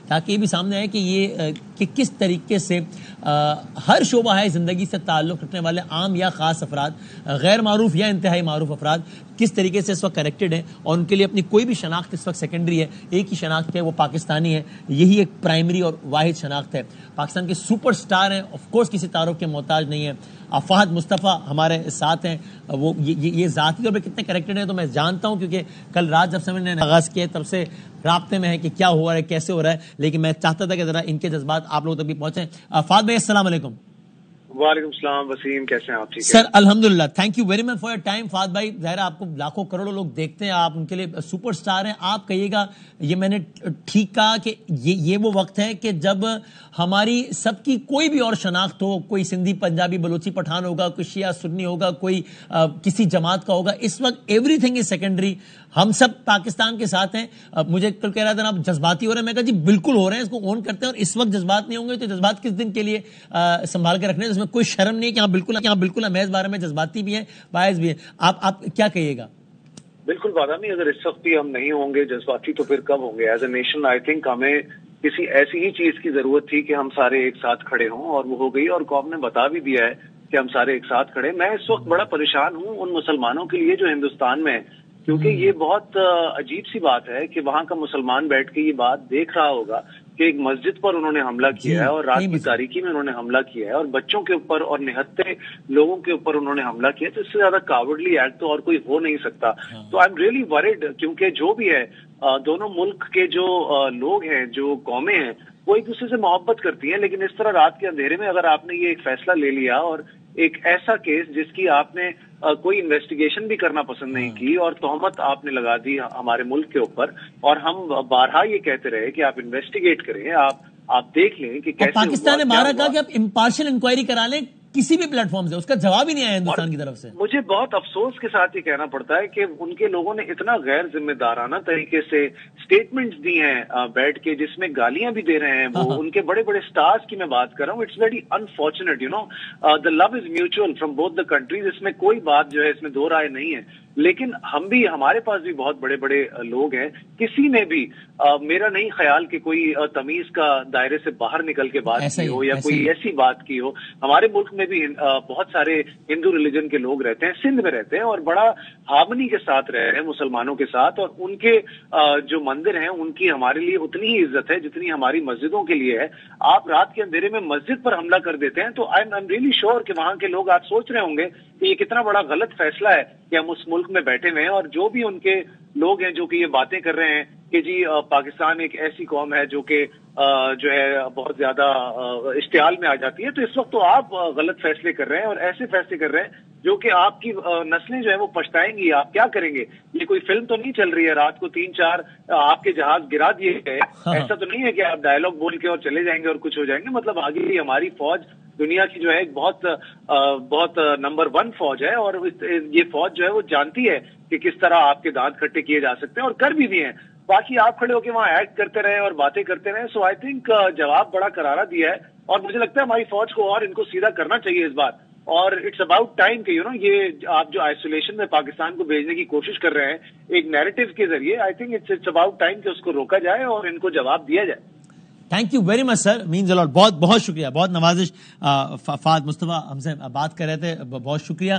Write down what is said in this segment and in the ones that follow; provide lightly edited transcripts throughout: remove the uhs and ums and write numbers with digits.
تاکہ یہ بھی سامنے آئے کہ یہ کہ کس طریقے سے ہر شعبہ ہے زندگی سے تعلق رکھنے والے عام یا خاص افراد، غیر معروف یا انتہائی معروف افراد کس طریقے سے اس وقت کنیکٹڈ ہیں، اور ان کے لیے اپنی کوئی بھی شناخت اس وقت سیکنڈری ہے، ایک ہی شناخت ہے، وہ پاکستانی ہے، یہی ایک پرائمری اور واحد شناخت ہے۔ پاکستان کے سپر سٹار ہیں، آف کورس کسی تعارف کے محتاج نہیں ہے۔ فہد مصطفیٰ ہمارے ساتھ ہیں، وہ یہ ذاتی طور پہ کتنے کنیکٹڈ ہیں تو میں جانتا ہوں، کیونکہ کل رات جب سے میں نے آغاز کیا تب سے رابطے میں ہے کہ کیا ہوا ہے، کیسے ہو رہا ہے، لیکن میں چاہتا تھا کہ ذرا ان کے جذبات آپ لوگوں تک بھی پہنچیں۔ فہد بھائی السلام علیکم۔ وعلیکم السلام وسیم، کیسے ہیں آپ؟ ٹھیک سر الحمدللہ، thank you very much for your time. Fahad بھائی ظاہر آپ کو لاکھوں کروڑوں لوگ دیکھتے ہیں، آپ ان کے لیے سپر سٹار ہیں۔ آپ کہیے گا، یہ میں نے ٹھیک کہا کہ یہ وہ وقت ہے کہ جب ہماری سب کی کوئی بھی اور شناخت ہو، کوئی سندھی پنجابی بلوچی پٹھان ہوگا، کوئی شیعہ سنی ہوگا، کوئی کسی جماعت کا ہوگا، اس وقت ایوری تھنگ از سیکنڈری۔ ہم سب پاکستان کے ساتھ ہیں۔ مجھے کل کہہ رہا تھا آپ جذباتی ہو رہے ہیں، میں کہا جی بالکل ہو رہے ہیں، اس کو اون کرتے ہیں، اور اس وقت جذبات نہیں ہوں گے تو جذبات کس دن کے لیے سنبھال کے رکھنے ہیں، جس میں کوئی شرم نہیں کہ یہاں بالکل امیز بارے میں جذباتی بھی ہیں، باعث بھی ہیں۔ آپ کیا کہیے گا؟ بالکل بادامی، اگر اس وقت بھی ہم نہیں ہوں گے جذباتی تو پھر کب ہوں گے؟ As a nation I think ہمیں کسی ایسی ہی چیز کی ضرورت تھی کہ ہم سارے ایک ساتھ کھڑے ہوں، اور وہ ہو گئی، اور قوم نے بتا بھی دیا ہے کہ ہم سارے ایک ساتھ کھڑے۔ میں اس وقت بڑا پریشان ہوں ان مسلمانوں کے لیے جو ہندوستان میں ہیں، کیونکہ یہ بہت عجیب سی بات ہے کہ وہاں کا مسلمان بیٹھ کے یہ بات دیکھ رہا ہوگا کہ ایک مسجد پر انہوں نے حملہ کیا ہے، اور رات کی تاریکی میں انہوں نے حملہ کیا ہے، اور بچوں کے اوپر اور نہتے لوگوں کے اوپر انہوں نے حملہ کیا، تو اس سے زیادہ کاورڈلی ایکٹ تو اور کوئی ہو نہیں سکتا۔ تو آئی ایم ریئلی ورڈ، کیونکہ جو بھی ہے دونوں ملک کے جو لوگ ہیں، جو قومیں ہیں، وہ ایک دوسرے سے محبت کرتی ہیں، لیکن اس طرح رات کے اندھیرے میں اگر آپ نے یہ ایک فیصلہ لے لیا، اور ایک ایسا کیس جس کی آپ نے کوئی انویسٹیگیشن بھی کرنا پسند نہیں کی، اور تہمت آپ نے لگا دی ہمارے ملک کے اوپر، اور ہم بارہا یہ کہتے رہے کہ آپ انویسٹیگیٹ کریں، آپ دیکھ لیں کہ کیسے پاکستان نے بارہا کہا کہ آپ امپارشل انکوائری کرا لیں کسی بھی پلیٹ فارم سے، اس کا جواب ہی نہیں آیا ہندوستان کی طرف سے۔ مجھے بہت افسوس کے ساتھ یہ کہنا پڑتا ہے کہ ان کے لوگوں نے اتنا غیر ذمہ دارانہ طریقے سے سٹیٹمنٹس دی ہیں بیٹھ کے، جس میں گالیاں بھی دے رہے ہیں وہ ان کے بڑے بڑے سٹارز کی میں بات کر رہا ہوں۔ It's very unfortunate, you know, the love is mutual from both the countries, اس میں کوئی بات جو ہے اس میں دو رائے نہیں ہے، لیکن ہمارے پاس بھی بہت بڑے بڑے لوگ ہیں، کسی نے بھی میرا نہیں خیال کہ کوئی تمیز کا دائرے سے باہر نکل کے بات کی ہو یا کوئی ایسی بات کی ہو۔ ہمارے ملک میں بھی بہت سارے ہندو ریلیجن کے لوگ رہتے ہیں، سندھ میں رہتے ہیں، اور بڑا ہارمنی کے ساتھ رہ رہے ہیں مسلمانوں کے ساتھ، اور ان کے جو مندر ہیں ان کی ہمارے لیے اتنی ہی عزت ہے جتنی ہماری مسجدوں کے لیے ہے۔ آپ رات کے اندھیرے میں مسجد پر حملہ کر دیتے ہیں، تو آئی ایم ریئلی شیور کہ وہاں کے لوگ آج سوچ رہے ہوں گے کہ یہ کتنا بڑا غلط فیصلہ ہے کہ ہم اس ملک میں بیٹھے ہوئے ہیں، اور جو بھی ان کے لوگ ہیں جو کہ یہ باتیں کر رہے ہیں کہ جی پاکستان ایک ایسی قوم ہے جو کہ جو ہے بہت زیادہ اشتعال میں آ جاتی ہے، تو اس وقت تو آپ غلط فیصلے کر رہے ہیں، اور ایسے فیصلے کر رہے ہیں جو کہ آپ کی نسلیں جو ہے وہ پچھتائیں گی۔ آپ کیا کریں گے؟ یہ کوئی فلم تو نہیں چل رہی ہے، رات کو 3-4 آپ کے جہاز گرا دیے گئے، ایسا تو نہیں ہے کہ آپ ڈائلگ بول کے اور چلے جائیں گے اور کچھ ہو جائیں گے۔ مطلب آگے بھی ہماری فوج دنیا کی جو ہے ایک بہت نمبر 1 فوج ہے، اور یہ فوج جو ہے وہ جانتی ہے کہ کس طرح آپ کے دانت کھٹے کیے جا سکتے ہیں، اور کر بھی دیے ہیں۔ باقی آپ کھڑے ہو کے وہاں ایکٹ کرتے رہے اور باتیں کرتے رہے۔ سو آئی تھنک جواب بڑا کرارا دیا ہے، اور مجھے لگتا ہے ہماری فوج کو اور ان کو سیدھا کرنا چاہیے اس بار، اور اٹس اباؤٹ ٹائم کہ یہ آپ جو آئسولیشن میں پاکستان کو بھیجنے کی کوشش کر رہے ہیں ایک نیریٹو کے ذریعے، I think it's about time کہ اس کو روکا جائے اور ان کو جواب دیا جائے۔ Thank you very much sir, means a lot, بہت بہت شکریہ، بہت نوازش۔ فہد مصطفیٰ ہم سے بات کر رہے تھے، بہت شکریہ۔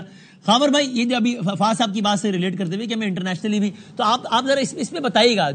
خامر بھائی، یہ جو ابھی فہد صاحب کی بات سے ریلیٹ کرتے ہوئے کہ ہمیں انٹرنیشنلی بھی، تو آپ ذرا اس میں بتائیے گا